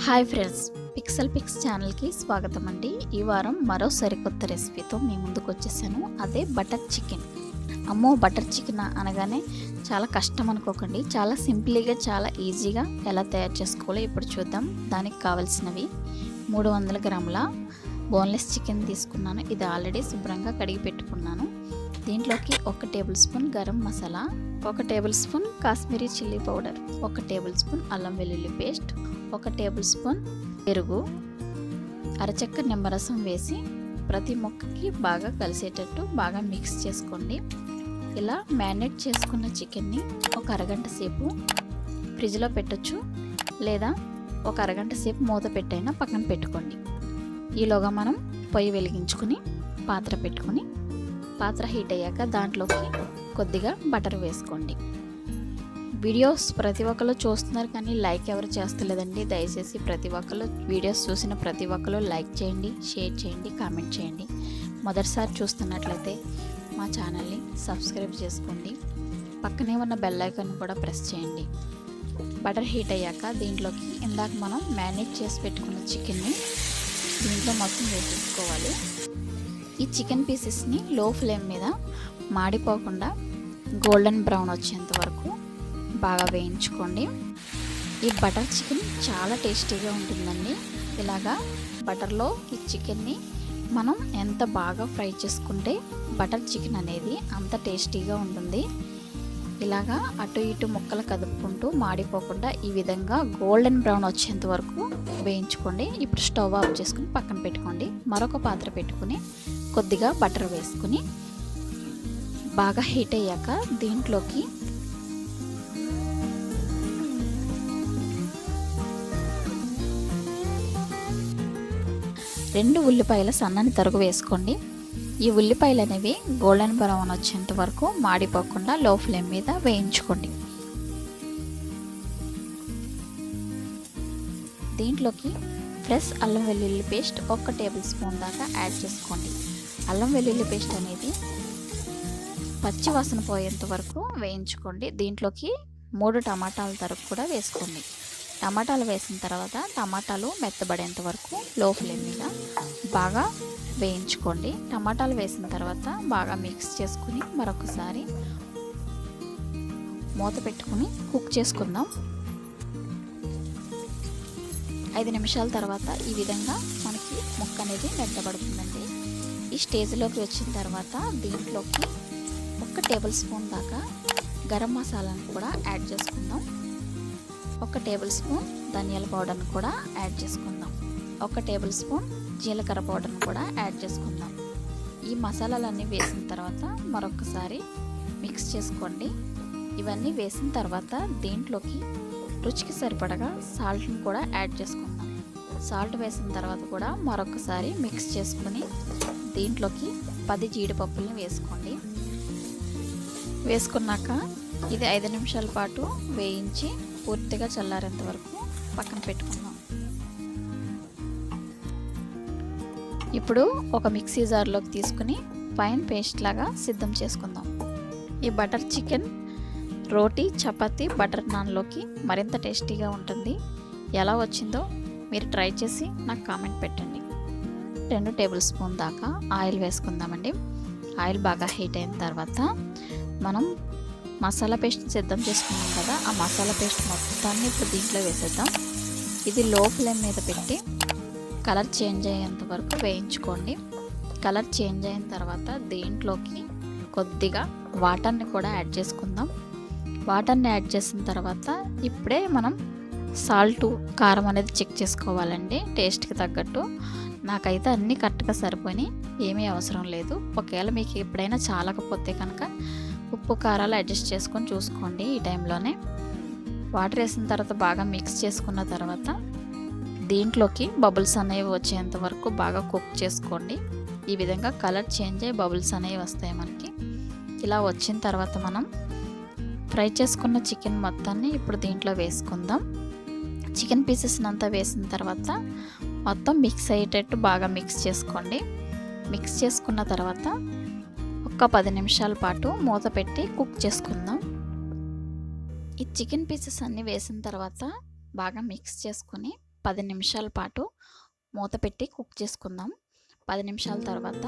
Hi friends, pixel pics ఛానల్కి స్వాగతం అండి. ఈ వారం మరో సరికొత్త రెసిపీతో మీ ముందుకు వచ్చేసాను. అదే బటర్ చికెన్. అమ్మో, బటర్ చికెన్ అనగానే చాలా కష్టం అనుకోకండి. చాలా సింపుల్గా, చాలా ఈజీగా ఎలా తయారు చేసుకోవాలో ఇప్పుడు చూద్దాం. దానికి కావాల్సినవి 300 గ్రాముల బోన్లెస్ చికెన్ తీసుకున్నాను. ఇది ఆల్రెడీ శుభ్రంగా కడిగి పెట్టుకున్నాను. దీంట్లోకి 1 table spoon garam masala, 1 table spoon Kashmiri chilli powder, 1 table spoon అల్లం వెల్లుల్లి పేస్ట్, 1 టేబుల్ స్పూన్ పెరుగు, అరచెక్క నిమ్మరసం వేసి ప్రతి ముక్కకి బాగా కలిసేటట్టు బాగా మిక్స్ చేసుకోండి. ఇలా మ్యారినేట్ చేసుకున్న చికెన్ని ఒక అరగంట సేపు ఫ్రిడ్జ్లో పెట్టొచ్చు, లేదా ఒక అరగంట సేపు మూత పెట్టైనా పక్కన పెట్టుకోండి. ఈలోగా మనం పొయ్యి వెలిగించుకుని పాత్ర పెట్టుకుని పాత్ర హీట్ అయ్యాక దాంట్లోకి కొద్దిగా బటర్ వేసుకోండి. వీడియోస్ ప్రతి ఒక్కరు చూస్తున్నారు కానీ లైక్ ఎవరు చేస్తలేదండి. దయచేసి ప్రతి ఒక్కరు వీడియోస్ చూసిన ప్రతి ఒక్కరు లైక్ చేయండి, షేర్ చేయండి, కామెంట్ చేయండి. మొదటిసారి చూస్తున్నట్లయితే మా ఛానల్ని సబ్స్క్రైబ్ చేసుకోండి. పక్కనే ఉన్న బెల్ ఐకాన్ కూడా ప్రెస్ చేయండి. బటర్ హీట్ అయ్యాక దీంట్లోకి ఇందాక మనం మ్యారినేట్ చేసి పెట్టుకున్న చికెన్ని దీంట్లో మొత్తం వేసేసుకోవాలి. ఈ చికెన్ పీసెస్ని లో ఫ్లేమ్ మీద మాడిపోకుండా గోల్డెన్ బ్రౌన్ వచ్చేంత వరకు బాగా వేయించుకోండి. ఈ బటర్ చికెన్ చాలా టేస్టీగా ఉంటుందండి. ఇలాగా బటర్లో ఈ చికెన్ని మనం ఎంత బాగా ఫ్రై చేసుకుంటే బటర్ చికెన్ అనేది అంత టేస్టీగా ఉంటుంది. ఇలాగా అటు ఇటు ముక్కలు కదుపుకుంటూ మాడిపోకుండా ఈ విధంగా గోల్డెన్ బ్రౌన్ వచ్చేంత వరకు వేయించుకోండి. ఇప్పుడు స్టవ్ ఆఫ్ చేసుకుని పక్కన పెట్టుకోండి. మరొక పాత్ర పెట్టుకుని కొద్దిగా బటర్ వేసుకుని బాగా హీట్ అయ్యాక దీంట్లోకి రెండు ఉల్లిపాయల సన్నని తరుగు వేసుకోండి. ఈ ఉల్లిపాయలు అనేవి గోల్డెన్ బ్రౌన్ వచ్చేంత వరకు మాడిపోకుండా లో ఫ్లేమ్ మీద వేయించుకోండి. దీంట్లోకి ఫ్రెష్ అల్లం వెల్లుల్లి పేస్ట్ 1 టేబుల్ స్పూన్ దాకా యాడ్ చేసుకోండి. అల్లం వెల్లుల్లి పేస్ట్ అనేది పచ్చి వాసన పోయేంత వరకు వేయించుకోండి. దీంట్లోకి 3 టమాటాల తరుగు కూడా వేసుకోండి. టమాటాలు వేసిన తర్వాత టమాటాలు మెత్తబడేంత వరకు లో ఫ్లేమ్ మీద బాగా వేయించుకోండి. టమాటాలు వేసిన తర్వాత బాగా మిక్స్ చేసుకుని మరొకసారి మూత పెట్టుకుని కుక్ చేసుకుందాం. 5 నిమిషాల తర్వాత ఈ విధంగా మనకి ముక్క అనేది మెత్తబడుతుందండి. ఈ స్టేజ్లోకి వచ్చిన తర్వాత దీంట్లోకి 1 టేబుల్ స్పూన్ దాకా గరం మసాలాను కూడా యాడ్ చేసుకుందాం. 1 టేబుల్ స్పూన్ ధనియాల పౌడర్ని కూడా యాడ్ చేసుకుందాం. 1 టేబుల్ స్పూన్ జీలకర్ర పౌడర్ని కూడా యాడ్ చేసుకుందాం. ఈ మసాలాలన్నీ వేసిన తర్వాత మరొకసారి మిక్స్ చేసుకోండి. ఇవన్నీ వేసిన తర్వాత దీంట్లోకి రుచికి సరిపడగా సాల్ట్ని కూడా యాడ్ చేసుకుందాం. సాల్ట్ వేసిన తర్వాత కూడా మరొకసారి మిక్స్ చేసుకుని దీంట్లోకి 10 జీడిపప్పుల్ని వేసుకోండి. వేసుకున్నాక ఇది 5 నిమిషాల పాటు వేయించి పూర్తిగా చల్లారేంత వరకు పక్కన పెట్టుకుందాం. ఇప్పుడు ఒక మిక్సీ జార్లోకి తీసుకుని ఫైన్ పేస్ట్ లాగా సిద్ధం చేసుకుందాం. ఈ బటర్ చికెన్ రోటీ, చపాతీ, బటర్ నాన్లోకి మరింత టేస్టీగా ఉంటుంది. ఎలా వచ్చిందో మీరు ట్రై చేసి నాకు కామెంట్ పెట్టండి. 2 టేబుల్ స్పూన్ దాకా ఆయిల్ వేసుకుందామండి. ఆయిల్ బాగా హీట్ అయిన తర్వాత మనం మసాలా పేస్ట్ సిద్ధం చేసుకున్నాం కదా, ఆ మసాలా పేస్ట్ మొత్తాన్ని ఇప్పుడు దీంట్లో వేసేద్దాం. ఇది లో ఫ్లేమ్ మీద పెట్టి కలర్ చేంజ్ అయ్యేంత వరకు వేయించుకోండి. కలర్ చేంజ్ అయిన తర్వాత దీంట్లోకి కొద్దిగా వాటర్ని కూడా యాడ్ చేసుకుందాం. వాటర్ని యాడ్ చేసిన తర్వాత ఇప్పుడే మనం సాల్ట్, కారం అనేది చెక్ చేసుకోవాలండి టేస్ట్కి తగ్గట్టు. నాకైతే అన్నీ కరెక్ట్గా సరిపోయి ఏమీ అవసరం లేదు. ఒకవేళ మీకు ఎప్పుడైనా చాలకపోతే కనుక ఉప్పు కారాలు అడ్జస్ట్ చేసుకొని చూసుకోండి. ఈ టైంలోనే వాటర్ వేసిన తర్వాత బాగా మిక్స్ చేసుకున్న తర్వాత దీంట్లోకి బబుల్స్ అనేవి వచ్చేంత వరకు బాగా కుక్ చేసుకోండి. ఈ విధంగా కలర్ చేంజ్ అయ్యి బబుల్స్ అనేవి వస్తాయి మనకి. ఇలా వచ్చిన తర్వాత మనం ఫ్రై చేసుకున్న చికెన్ మొత్తాన్ని ఇప్పుడు దీంట్లో వేసుకుందాం. చికెన్ పీసెస్ని అంతా వేసిన తర్వాత మొత్తం మిక్స్ అయ్యేటట్టు బాగా మిక్స్ చేసుకోండి. మిక్స్ చేసుకున్న తర్వాత ఒక 10 నిమిషాల పాటు మూత పెట్టి కుక్ చేసుకుందాం. ఈ చికెన్ పీసెస్ అన్నీ వేసిన తర్వాత బాగా మిక్స్ చేసుకొని 10 నిమిషాల పాటు మూత పెట్టి కుక్ చేసుకుందాం. 10 నిమిషాల తర్వాత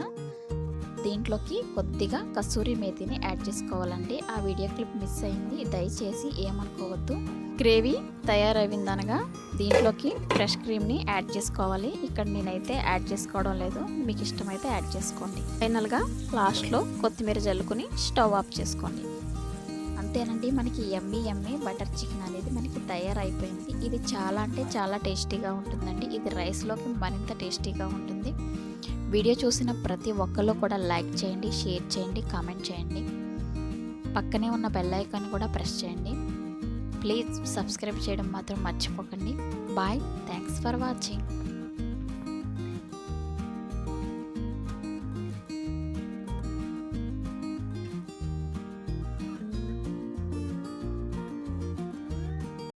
దీంట్లోకి కొద్దిగా కస్తూరి మేతిని యాడ్ చేసుకోవాలండి. ఆ వీడియో క్లిప్ మిస్ అయింది, దయచేసి ఏమనుకోవద్దు. గ్రేవీ తయారైందనగా దీంట్లోకి ఫ్రెష్ క్రీమ్ని యాడ్ చేసుకోవాలి. ఇక్కడ నేనైతే యాడ్ చేసుకోవడం లేదు, మీకు ఇష్టమైతే యాడ్ చేసుకోండి. ఫైనల్గా లాస్ట్లో కొత్తిమీర జల్లుకుని స్టవ్ ఆఫ్ చేసుకోండి. అంతేనండి, మనకి యమ్మీ బటర్ చికెన్ అనేది మనకి తయారైపోయింది. ఇది చాలా అంటే చాలా టేస్టీగా ఉంటుందండి. ఇది రైస్లోకి మరింత టేస్టీగా ఉంటుంది. వీడియో చూసిన ప్రతి ఒక్కళ్ళు కూడా లైక్ చేయండి, షేర్ చేయండి, కామెంట్ చేయండి. పక్కనే ఉన్న బెల్ ఐకాన్ కూడా ప్రెస్ చేయండి. ప్లీజ్ సబ్స్క్రైబ్ చేయడం మాత్రం మర్చిపోకండి. Bye, thanks for watching.